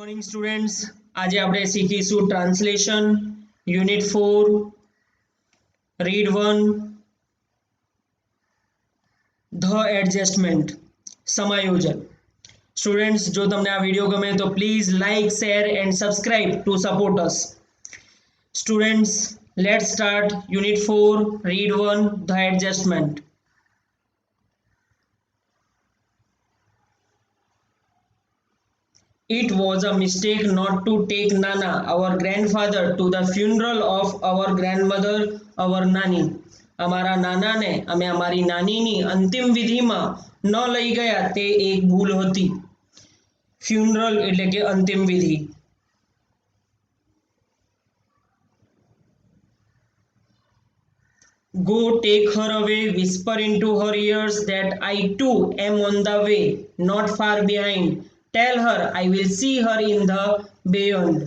Morning students, आज આપણે શીખીશું translation unit 4 read 1 the adjustment સમાયોજન। સ્ટુડન્ટ્સ, જો તમને આ વિડિયો ગમે તો please like, share and subscribe to support us. Students, let's start unit 4 read 1 the adjustment. It was a mistake not to take Nana, our grandfather, to the funeral of our grandmother, our Nani. અમારા નાનાને અમે અમારી નાનીની અંતિમ વિધિમાં ન લઈ ગયા તે એક ભૂલ હતી। ફ્યુનરલ એટલે કે અંતિમ વિધિ। Go take her away, whisper into her ears that I too am on the way, not far behind. Tell her I will see her in the beyond.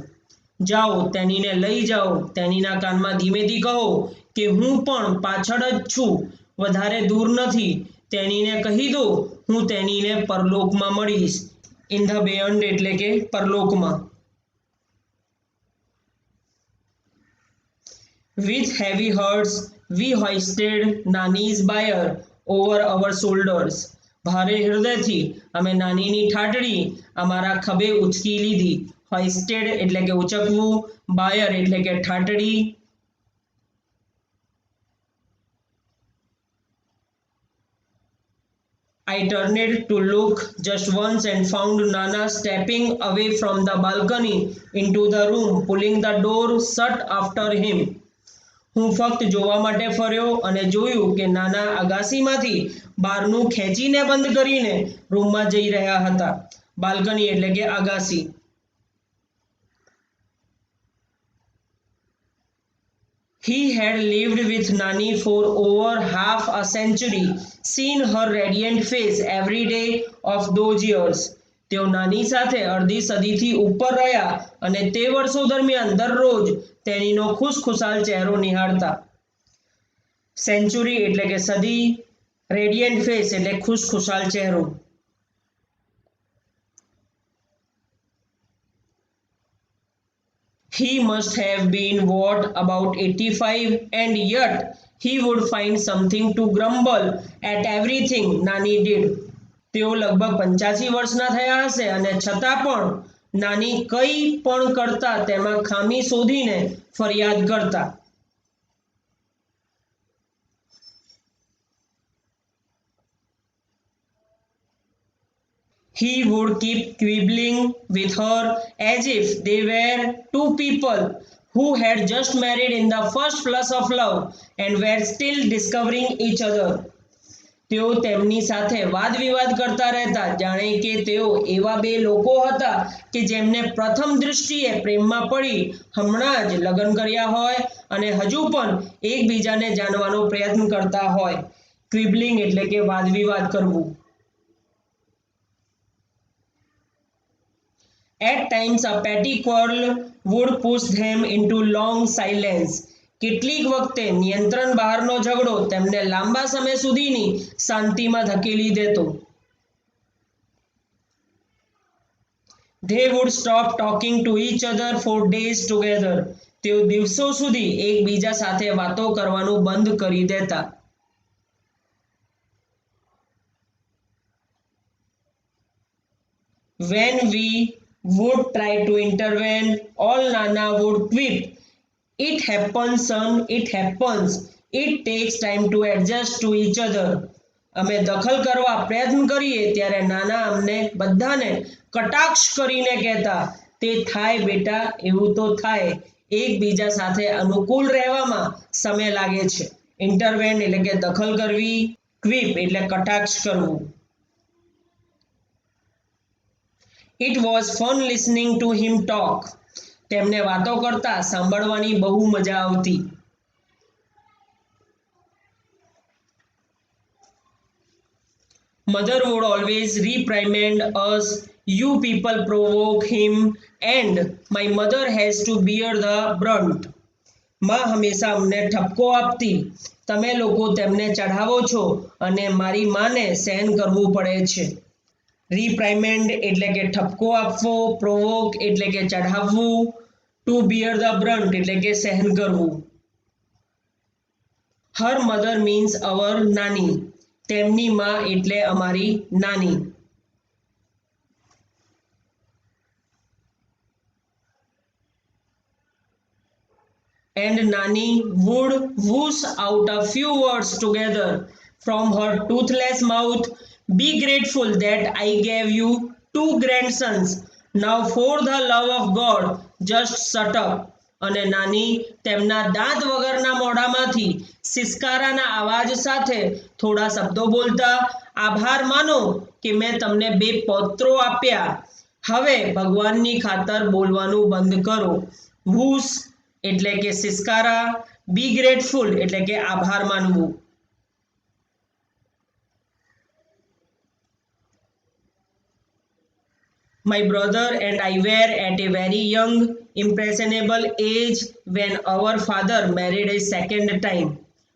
જાઓ તેનીને લઈ જાઓ, તેનીના કાનમાં ધીમેથી કહો કે હું પણ પાછળ જ છું, વધારે દૂર નથી। તેનીને કહી દો હું તેનીને પરલોકમાં મળીશ। ઇન ધ બેયન્ડ એટલે કે પરલોકમાં। With heavy hearts we hoisted Nani's bier over our shoulders. ભારે હૃદયથી અમે નાનીની ઠાઠડી અમારા ખભે ઉચકી લીધી। હોઇસ્ટેડ એટલે કે ઉચકવું, બાયર એટલે કે ઠાઠડી। I turned to look just once and found Nana stepping away from the balcony into the room, pulling the door shut after him. હું ફક્ત જોવા માટે ફર્યો અને જોયું કે નાના અગાસીમાંથી બારનું ખેંચીને બંધ કરીને રૂમમાં જઈ રહ્યા હતા। બાલ્કની એટલે કે અગાસી। He had lived with Nani for over half a century, seen her radiant face every day of those years. તેઓ નાની સાથે અડધી સદીથી ઉપર રહ્યા અને તે વર્ષો દરમિયાન દરરોજ તેનીનો ખુશખુશાલ ચહેરો નિહાળતા। સેન્ચુરી એટલે કે સદી, રેડિયન્ટ ફેસ એટલે ખુશખુશાલ ચહેરો। He must have been what, about 85, and yet he would find something to grumble at everything Nani did. તેઓ લગભગ 85 વર્ષના થયા હશે અને છતાં પણ નાની કઈ પણ કરતા તેમાં ખામી શોધીને ફરિયાદ કરતા। He would keep quibbling with her as if they were two people who had just married in the first flush of love and were still discovering each other. તેઓ તેમની સાથે વાદ વિવાદ કરતા રહેતા જાણે કે તેઓ એવા બે લોકો હતા કે જેમને પ્રથમ દૃષ્ટિએ પ્રેમમાં પડી હમણાં જ લગ્ન કર્યા હોય અને હજુ પણ એકબીજાને જાણવાનો પ્રયત્ન કરતા હોય। ક્વિબલિંગ એટલે કે વાદ વિવાદ કરવું। At times a petty quarrel would push them into long silence. કેટલીક વખતે નિયંત્રણ બહારનો ઝઘડો તેમને લાંબા સમય સુધીની શાંતિમાં ધકેલી દેતો। They would stop talking to each other for days together. તેઓ દિવસો સુધી એકબીજા સાથે વાતો કરવાનું બંધ કરી દેતા। When we would try to intervene, all Nana would quip, "It happens, son, it happens. It takes time to adjust to each other." અમે દખલ કરવા પ્રયત્ન કરીએ ત્યારે નાના અમને બધાને કટાક્ષ કરીને કહેતા, "તે થાય બેટા, એવું તો થાય, એકબીજા સાથે અનુકૂળ રહેવામાં સમય લાગે છે." ઇન્ટરવેન એટલે કે દખલ કરવી, ક્વિપ એટલે કટાક્ષ કરવું। It was fun listening to him talk. તેમને વાતો કરતા સાંભળવાની બહુ મજા આવતી। Mother would always reprimand us, "You people provoke him and my mother has to bear the brunt." માં હંમેશા અમને ઠપકો આપતી, તમે લોકો તેમને ચઢાવો છો અને મારી માને સહન કરવું પડે છે। રીપ્રાઇમેન્ડ એટલે કે ઠપકો આપવો, પ્રોવોક એટલે કે ચઢાવવું, ટુ બિયર ધ બ્રન્ટ એટલે કે સહન કરવું. હર મધર મીન્સ અવર નાની, તેમની માં એટલે અમારી નાની. And Nani would whoosh out a few words together from her toothless mouth. Be grateful that I gave you 2 grandsons. Now for the love of God, just shut up. અને નાની તેમના દાંત વગરના મોઢામાંથી સિસકારાના અવાજ સાથે થોડા શબ્દો બોલતા, આભાર માનો કે મેં તમને 2 પૌત્રો આપ્યા. હવે ભગવાનની ખાતર બોલવાનું બંધ કરો. વૂસ એટલે કે સિસકારા, બી ગ્રેટફુલ એટલે કે આભાર માનવું. My brother and I were at a very young, impressionable age when our father married a second time.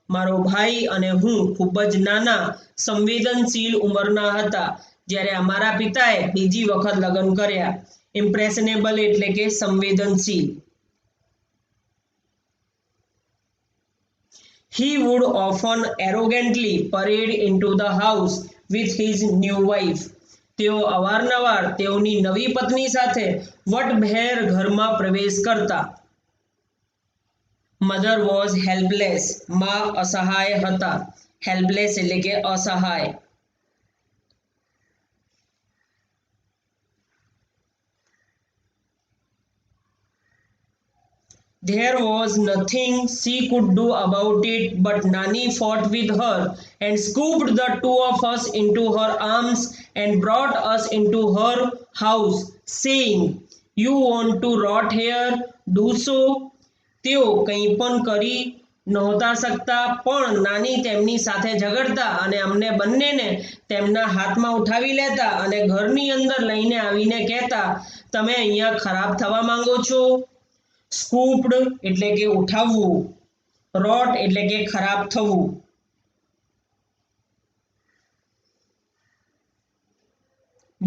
મારો ભાઈ અને હું ખૂબ જ નાના સંવેદનશીલ ઉંમરના હતા જ્યારે અમારા પિતાએ બીજી વખત લગ્ન કર્યા. ઇમ્પ્રેશનેબલ એટલે કે સંવેદનશીલ. He would often arrogantly parade into the house with his new wife. તેઓ અવારનવાર તેઓની નવી પત્ની સાથે વટભેર ઘરમાં પ્રવેશ કરતા. મધર વોઝ હેલ્પલેસ, માં અસહાય હતા. હેલ્પલેસ એટલે કે અસહાય. There was nothing she could do about it, but Nani fought with her and scooped the 2 of us into her arms and brought us into her house, saying, "You want to rot here? Do so." તેઓ કંઈ પણ કરી નહોતા શકતા, પણ નાની તેમની સાથે ઝઘડતા અને અમને બંનેને તેમના હાથમાં ઉઠાવી લેતા અને ઘરની અંદર લઈને આવીને કહેતા, તમે અહીંયા ખરાબ થવા માંગો છો. સ્કૂપ્ડ એટલે કે ઉઠાવવું, રોટ એટલે કે ખરાબ થવું.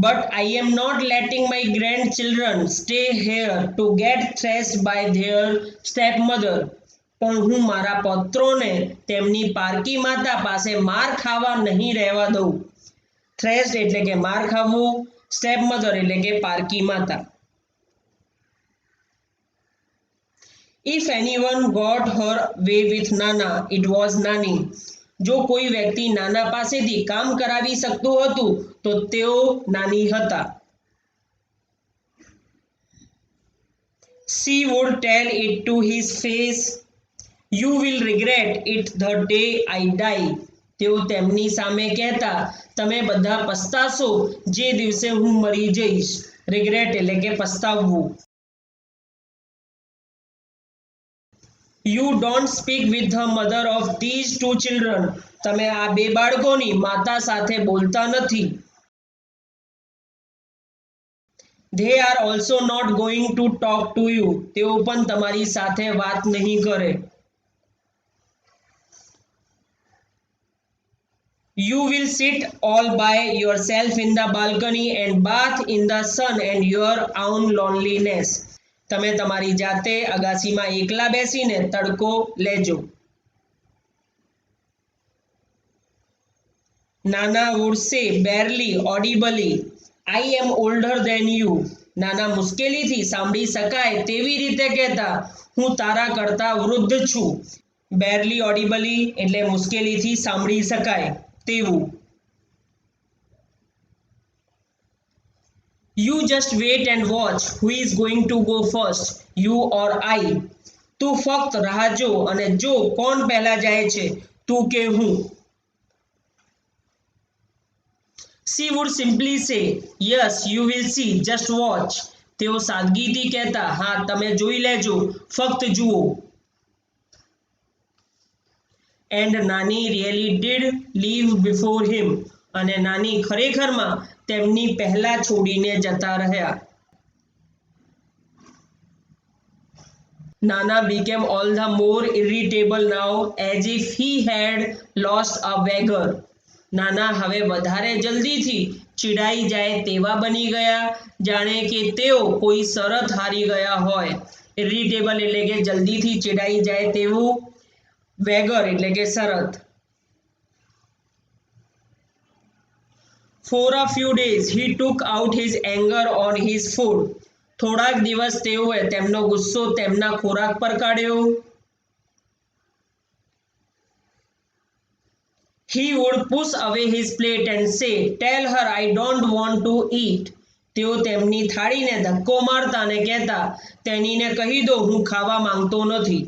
But I am not letting my grandchildren stay here to get thrashed by their stepmother. પણ હું મારા પૌત્રોને તેમની પારકી માતા પાસે માર ખાવા નહીં રહેવા દઉં. થ્રેસ્ડ એટલે કે માર ખાવું, સ્ટેપમધર એટલે કે પારકી માતા. If anyone got her way with Nana, it was Nani. જો કોઈ વ્યક્તિ નાના પાસેથી કામ કરાવી શકતું હતું તો તેઓ નાની હતા. She would tell it to his face, "You will regret it the day I die." તેઓ તેમની સામે કહેતા, તમે બધા પસ્તાશો જે દિવસે હું મરી જઈશ. રિગ્રેટ એટલે કે પસ્તાવવું. You don't speak with the mother of these 2 children. તમે આ 2 બાળકોની માતા સાથે બોલતા નથી. They are also not going to talk to you. તેઓ પણ તમારી સાથે વાત નહીં કરે. You will sit all by yourself in the balcony and bath in the sun and your own loneliness. તમે તમારી જાતે અગાસીમાં એકલા બેસીને તડકો લેજો. Nana would say barely audibly, "I am older than you." નાના મુશ્કેલીથી સાંભળી શકાય તેવી રીતે કહેતા, હું તારા કરતા વૃદ્ધ છું. barely audibly એટલે મુશ્કેલીથી સાંભળી શકાય તેવું. You just wait and watch who is going to go first, you or I. તું ફક્ત રાહ જો અને જો કોણ પહેલા જાય છે, તું કે હું. She would simply say, "Yes, you will see, just watch." તેઓ સાદગીથી કહેતા, હા તમે જોઈ લેજો, ફક્ત જુઓ. And Nani really did leave before him. અને નાની ખરેખરમાં તેમની પહેલા છોડીને જતા રહ્યા. Nana became all the more irritable now, as if he had lost a wager. નાના હવે વધારે જલ્દીથી ચીડાઈ જાય તેવા બની ગયા, જાણે કે તેઓ કોઈ શરત હારી ગયા હોય. ઇરિટેબલ એટલે કે જલ્દીથી ચીડાઈ જાય તેવું, વેગર એટલે કે શરત. For a few days he took out his anger on his food. થોડાક દિવસ તેઓએ તેમનો ગુસ્સો તેમના ખોરાક પર કાઢ્યો. He would push away his plate and say, "Tell her I don't want to eat." તેઓ તેમની થાળીને ધક્કો મારતા અને કહેતા, તેણીને કહી દો હું ખાવા માંગતો નથી.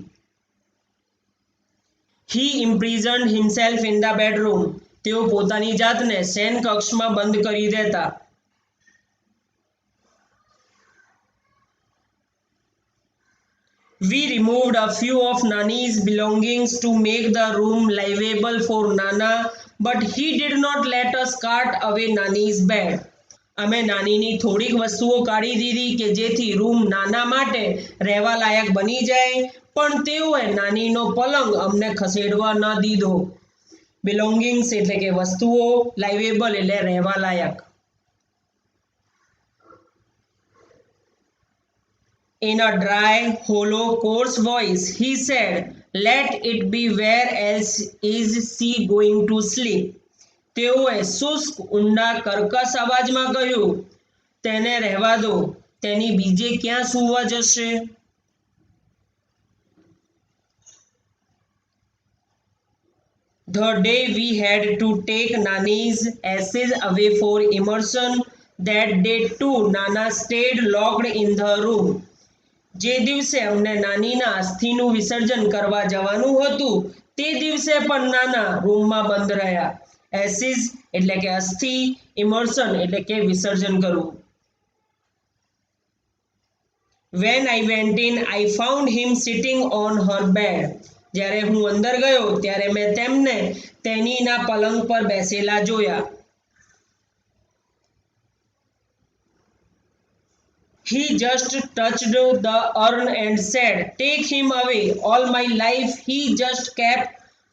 He imprisoned himself in the bedroom. તેઓ પોતાની જાતને શયન કક્ષમાં બંધ કરી દેતા. We removed a few of Nani's belongings to make the room livable for Nana, but he did not let us cart away Nani's bed. અમે નાનીની થોડીક વસ્તુઓ કાઢી દીધી કે જેથી રૂમ નાના માટે રહેવા લાયક બની જાય, પણ તેઓએ નાનીનો પલંગ અમને ખસેડવા ન દીધો. બિલોંગિંગ્સ એટલે કે વસ્તુઓ, લાઇવેબલ એટલે રહેવા લાયક. In a dry, hollow, coarse voice, he said, "Let it be, where else is she going to sleep?" તેઓએ શુષ્ક, ઊંડા, કર્કશ અવાજમાં કહ્યું, તેને રહેવા દો, તેની બીજે ક્યાં સૂવા જશે? The day we had to take Nani's ashes away for immersion, that day too Nana stayed locked in the room. જે દિવસે અમને નાનીના અસ્થિનું વિસર્જન કરવા જવાનું હતું તે દિવસે પણ નાના રૂમમાં બંધ રહ્યા. એસિસ એટલે કે અસ્થિ, ઇમર્શન એટલે કે વિસર્જન કરવું. When I went in, I found him sitting on her bed. જ્યારે હું અંદર ગયો ત્યારે મેં તેમને તેણીના પલંગ પર બેસેલા જોયા. He just touched the urn and said, "Take him away. All my life he just kept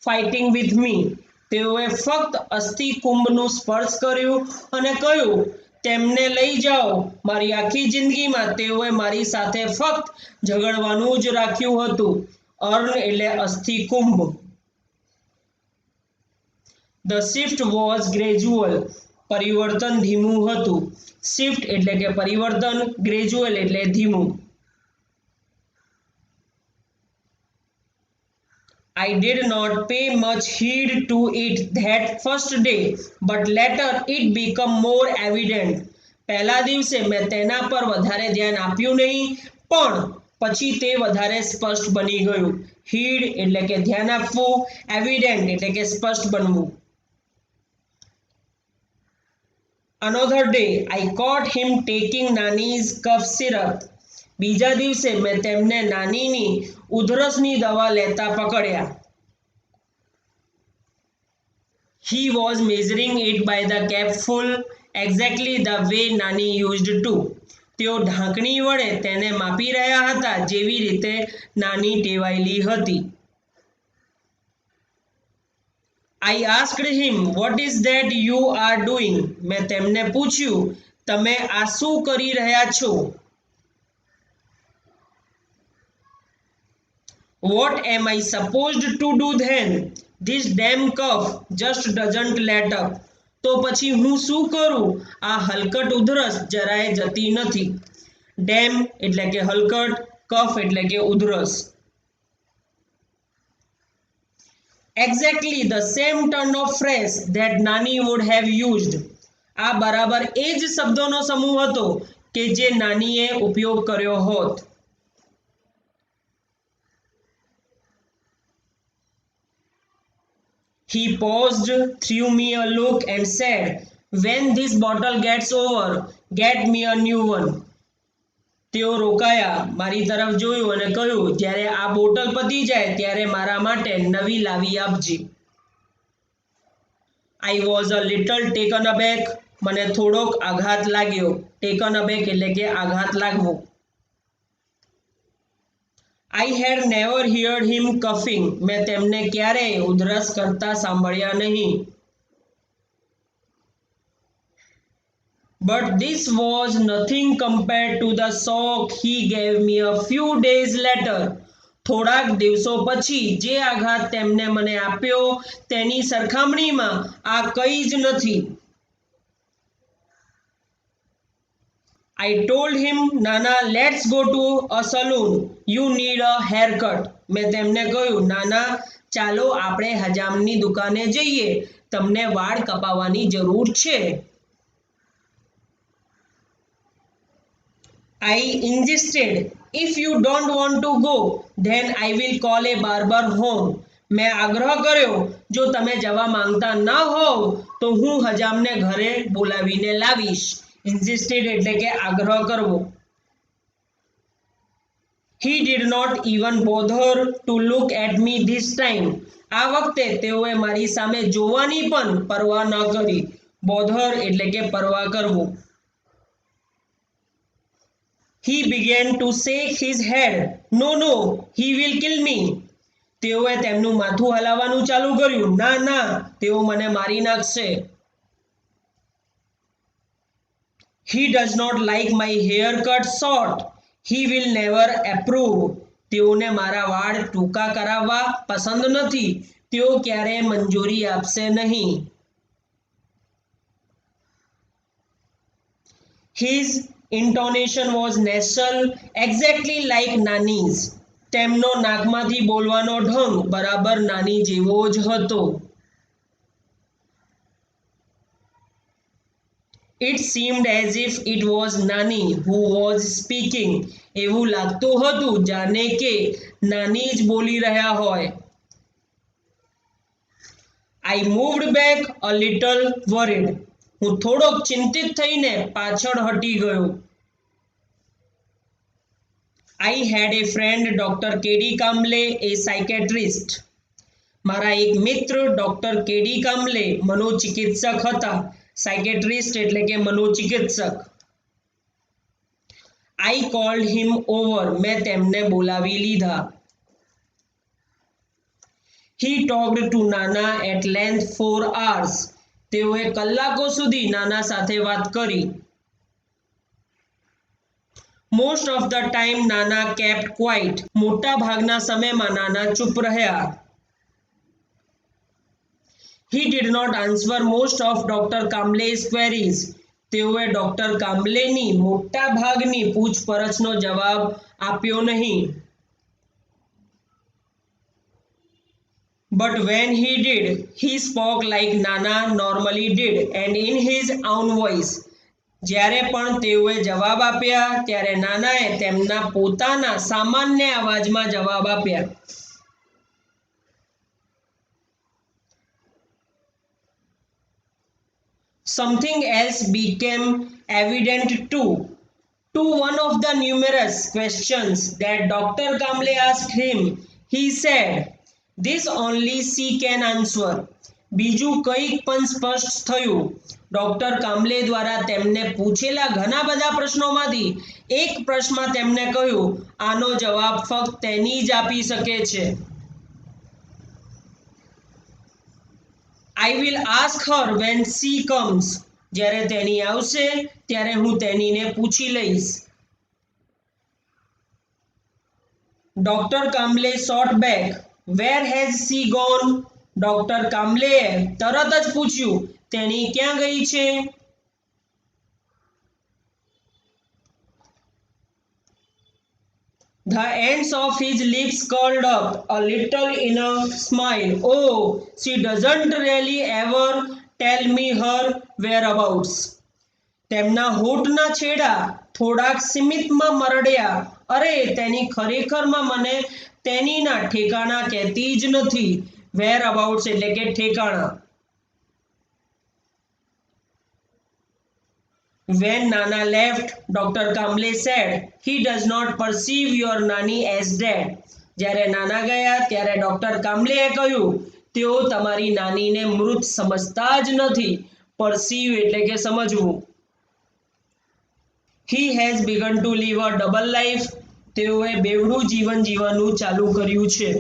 fighting with me." તેઓએ ફક્ત અસ્થિ કુંભનું સ્પર્શ કર્યું અને કહ્યું, તેમને લઈ જાઓ. મારી આખી જિંદગીમાં તેઓએ મારી સાથે ફક્ત ઝઘડવાનું જ રાખ્યું હતું. અર્ન એટલે અસ્થિ Kumbh. The shift was gradual. પરિવર્તન ધીમું હતું. શિફ્ટ એટલે કે પરિવર્તન, ગ્રેજ્યુઅલ એટલે ધીમું. I did not pay much heed to it that first day, but later it became more evident. પહેલા દિવસે મેં તેના પર વધારે ધ્યાન આપ્યું નહીં, પણ પછી તે વધારે સ્પષ્ટ બની ગયું. હીડ એટલે કે ધ્યાન આપવું, એવિડન્ટ એટલે કે સ્પષ્ટ બનવું. Another day, I caught him taking Nani's cough syrup. બીજા દિવસે મેં તેમને નાનીની ઉધરસની દવા લેતા પકડ્યા. He was measuring it by the capful, exactly the way Nani used to. તેઓ ઢાંકણી વડે તેને માપી રહ્યા હતા જેવી રીતે નાની ટેવાયેલી હતી. I asked him, "What is that you are doing?" મેં તેમને પૂછ્યું, તમે આ શું કરી રહ્યા છો? What am I supposed to do then? This damn cough just doesn't let up. તો પછી હું શું કરું? આ હલકટ ઉધરસ જરાય જતી નથી. ડેમ એટલે કે હલકટ, કફ એટલે કે ઉધરસ. Exactly the same turn of phrase that Nani would have used. આ બરાબર એ જ શબ્દોનો સમૂહ હતો કે જે નાનીએ ઉપયોગ કર્યો હોત. He paused, threw me a look and said, "When this bottle gets over, get me a new one." તેઓ રોકાયા, મારી તરફ જોયું અને કહ્યું, જ્યારે આ બોટલ પતી જાય ત્યારે મારા માટે નવી લાવી આપજે. I was a little taken aback. મને થોડોક આઘાત લાગ્યો. Taken aback એટલે કે આઘાત લાગવો. I had never heard him coughing. મેં તેમને ક્યારેય ઉધરસ કરતા સાંભળ્યા નહીં. But this was nothing compared to the shock he gave me a few days later. થોડાક દિવસો પછી જે આઘાત તેમને મને આપ્યો તેની સરખામણીમાં આ કંઈ જ નથી. I told him, Nana, let's go to a saloon. You need a haircut. મેં તેમને કહ્યું, નાના ચાલો આપણે હજામની દુકાને જઈએ. તમને વાળ કપાવવાની જરૂર છે. I insisted, if you don't want to go, then I will call a barber home. મેં આગ્રહ કર્યો, જો તમે જવા માંગતા ના હોવ તો હું હજામને ઘરે બોલાવીને લાવીશ. Insisted એટલે કે આગ્રહ કરવો. He did not even bother to look at me this time. આ વખતે તેઓએ મારી સામે જોવાની પણ પરવા ન કરી. Bother એટલે કે પરવા કરવું. He began to shake his head. No, no, he will kill me. તેઓએ તેમનું માથું હલાવવાનું ચાલુ કર્યું. ના, ના, તેઓ મને મારી નાખશે. He does not like my hair cut short. He will never approve. તેઓને મારા વાળ ટૂંકા કરાવવા પસંદ નથી. તેઓ ક્યારે મંજૂરી આપશે નહીં. His intonation was nasal, exactly like Nani's. તેમનો નાકમાંથી બોલવાનો ઢંગ બરાબર નાની જેવો જ હતો. It seemed as if it was Nani who was speaking. એવું લાગતું હતું જાણે કે નાની જ બોલી રહ્યા હોય. I moved back a little worried. હું થોડોક ચિંતિત થઈને પાછળ હટી ગયો. I had a friend, Dr. K.D. Kamble, a psychiatrist. મારા એક મિત્ર ડોક્ટર કેડી કામલે મનોચિકિત્સક હતા. સાયકેટ્રિસ્ટ એટલે કે મનોચિકિત્સક. I called him over. મેં તેમને બોલાવી લીધા. He talked to Nana at length for hours. તેઓએ કલાકો સુધી નાના સાથે વાત કરી. Most of the time Nana kept quiet. મોટા ભાગના સમયમાં નાના ચૂપ રહ્યા. He did not answer most of Dr. Kamble's queries. તેઓએ ડોક્ટર કામ્બલેની મોટા ભાગની પૂછપરછનો જવાબ આપ્યો નહીં. But when he did, he spoke like Nana normally did and in his own voice. જ્યારે પણ તેઓએ જવાબ આપ્યા ત્યારે નાનાએ તેમના પોતાના સામાન્ય અવાજમાં જવાબ આપ્યા. Something else became evident too. To one of the numerous questions that Dr. Kamble asked him, he said, "This only she can answer." બીજું કંઈક પણ સ્પષ્ટ થયું. ડોક્ટર કામ્બલે દ્વારા તેમને પૂછેલા ઘણા બધા પ્રશ્નોમાંથી એક પ્રશ્નમાં તેમને કહ્યું, આનો જવાબ ફક્ત તેની જ આપી શકે છે. I will ask her when she comes. જ્યારે તેની આવશે ત્યારે હું તેનીને પૂછી લઈશ. Doctor Kamble shot back. Where has she gone? Doctor કામ્બલેએ તરત જ પૂછ્યું, તેણી ક્યાં ગઈ છે? The ends of his lips curled up a little in a smile. Oh, she doesn't really ever tell me her whereabouts. તેમના હોઠના છેડા થોડાક સીમિતમાં મરડ્યા. અરે, તેની ખરેખરમાં મને તેનીના ઠેકાણા કહેતી જ નથી. whereabouts એટલે કે ઠેકાણા. When Nana left, Dr. Kamble said, "He does not perceive your Nani as dead." જ્યારે નાના ગયા ત્યારે ડોક્ટર કામ્બલેએ કહ્યું, તેઓ તમારી નાનીને મૃત સમજતા જ નથી. પરસીવ એટલે કે સમજવું. He has begun to live a double life. તેઓએ બેવડું જીવન જીવવાનું ચાલુ કર્યું છે.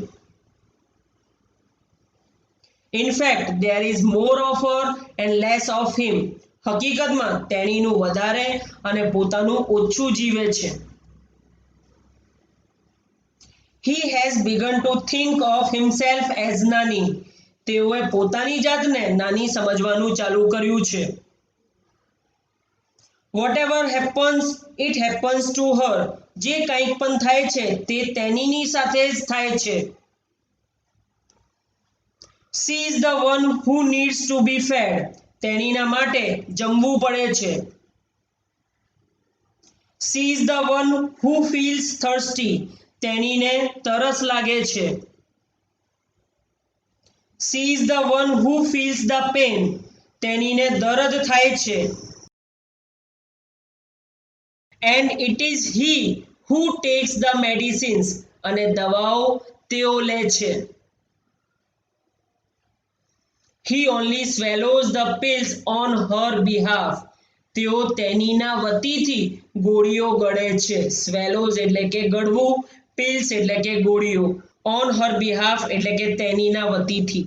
In fact, there is more of her and less of him. હકીકતમાં તેણીનું વધારે અને પોતાનું ઓછું જીવે છે. He has begun to think of himself as નાની. તેઓએ પોતાની જાતને નાની સમજવાનું ચાલુ કર્યું છે. Whatever happens, it happens to her. જે કંઈક પણ થાય છે તે તેણીની સાથે જ થાય છે. She is the one who needs to be fed. તેણીના માટે જમવું પડે છે. She is the one who feels thirsty. તેણીને તરસ લાગે છે. She is the one who feels the pain. તેણીને દર્દ થાય છે. And it is he who takes the medicines. અને દવાઓ તેઓ લે છે. He only swallows the pills on her behalf. તેઓ તેણીના વતીથી ગોળીઓ ગળે છે. સ્વેલોઝ એટલે કે ગળવું, pills એટલે કે ગોળીઓ, on her behalf એટલે કે તેણીના વતીથી.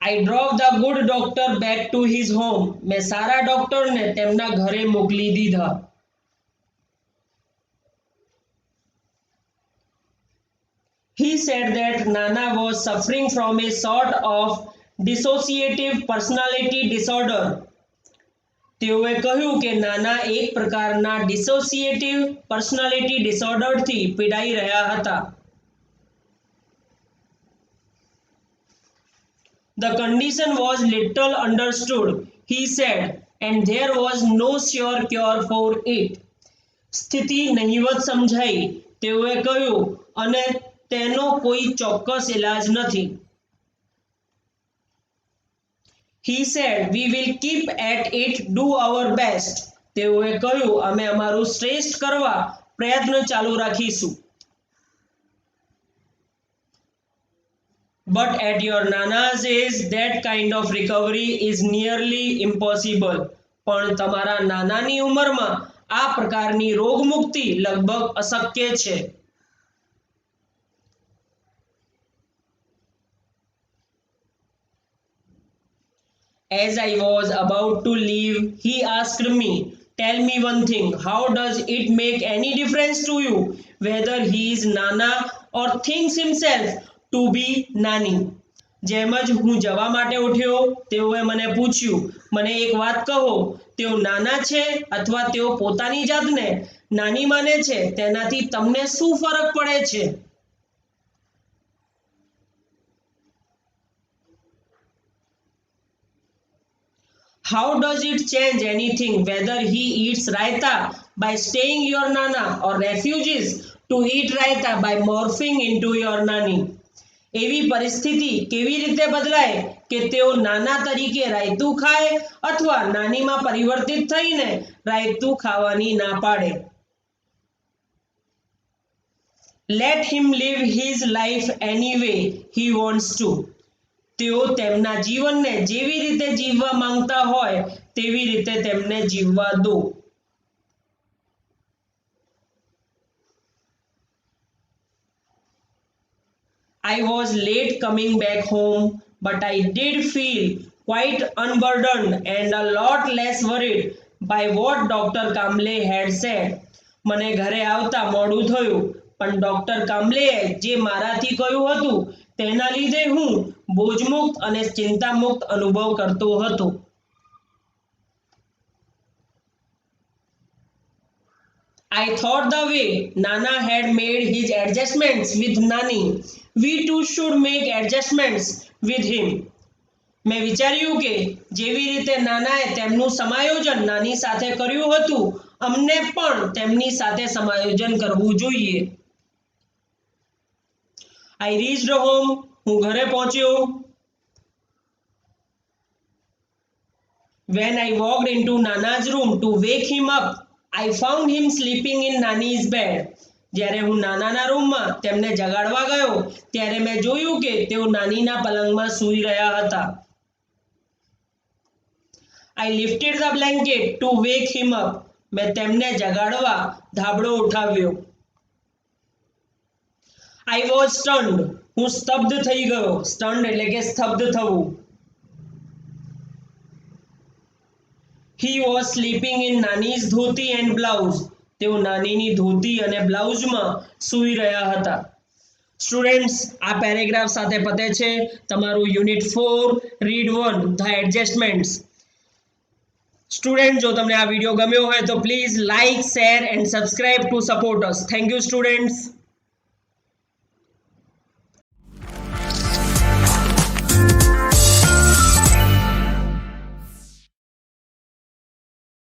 I drove the good doctor back to his home. મેં સારા ડોક્ટરને તેમના ઘરે મોકલી દીધા. He said that Nana was suffering from a sort of dissociative personality disorder. તેઓએ કહ્યું કે નાના એક પ્રકારના ડિસોસિએટિવ પર્સનાલિટી ડિસઓર્ડરથી પીડાઈ રહ્યા હતા. The condition was little understood, he said, and there was no sure cure for it. સ્થિતિ નહિવત સમજાઈ, તેઓએ કહ્યું, અને તેનો કોઈ ચોક્કસ ઇલાજ નથી. He said, we will keep at it, do our best. તેઓએ કહ્યું, અમે અમારું શ્રેષ્ઠ કરવા પ્રયત્ન ચાલુ રાખીશું. But at your Nana's age, that kind of recovery is nearly impossible. પણ તમારા નાનાની ઉંમરમાં આ પ્રકારની રોગમુક્તિ લગભગ અશક્ય છે. As I was about to leave, he asked me, tell me one thing, how does it make any difference to you whether he is Nana or thinks himself to be Nani? જેમ જ હું જવા માટે ઉઠ્યો, તેઓએ મને પૂછ્યું, મને એક વાત કહો, તેઓ નાના છે અથવા તેઓ પોતાની જાતને નાની માને છે, તેનાથી તમને શું ફરક પડે છે? How does it change anything whether he eats raita by staying your Nana or refuses to eat raita by morphing into your Nani? એવી પરિસ્થિતિ કેવી રીતે બદલાય કે તેઓ નાના તરીકે રાયતું ખાય અથવા નાનીમાં પરિવર્તિત થઈને રાયતું ખાવાની ના પાડે. Let him live his life any way he wants to. તેઓ તેમના જીવનને જેવી રીતે જીવવા માંગતા હોય તેવી રીતે તેમને જીવવા દો. I was late coming back home, but I did feel quite unburdened and a lot less worried by what Dr. Kamble had said. મને ઘરે આવતા મોડું થયું, પણ ડોક્ટર કામ્બલેએ જે મારાથી કહ્યું હતું તેના લીધે હું બોજમુક્ત અને ચિંતામુક્ત અનુભવ કરતો હતો. I thought the way Nana had made his adjustments with Nani, we too should make adjustments with him. મેં વિચાર્યું કે જેવી રીતે નાનાએ તેમનું સમાયોજન નાની સાથે કર્યું હતું, અમને પણ તેમની સાથે સમાયોજન કરવું જોઈએ. I reached home. હું ઘરે પહોંચ્યો. When I walked into Nana's room to wake him up, I found him sleeping in Nani's bed. જ્યારે હું નાનાના રૂમમાં તેમને જગાડવા ગયો ત્યારે મેં જોયું કે તેઓ નાનીના પલંગમાં સૂઈ રહ્યા હતા. I lifted the blanket to wake him up. મેં તેમને જગાડવા ધાબળો ઉઠાવ્યો. I was stunned. હું સ્તબ્ધ થઈ ગયો. સ્ટન્ડ એટલે કે સ્તબ્ધ થવું. He was sleeping in Nani's dhoti and blouse. તેઓ નાનીની ધોતી અને બ્લાઉઝમાં સૂઈ રહ્યા હતા. સ્ટુડન્ટ્સ, આ પેરેગ્રાફ સાથે પતે છે તમારું unit 4 read 1 the adjustments. Student, જો તમને આ વિડીયો ગમ્યો હોય તો please like, share and subscribe to support us. Thank you students.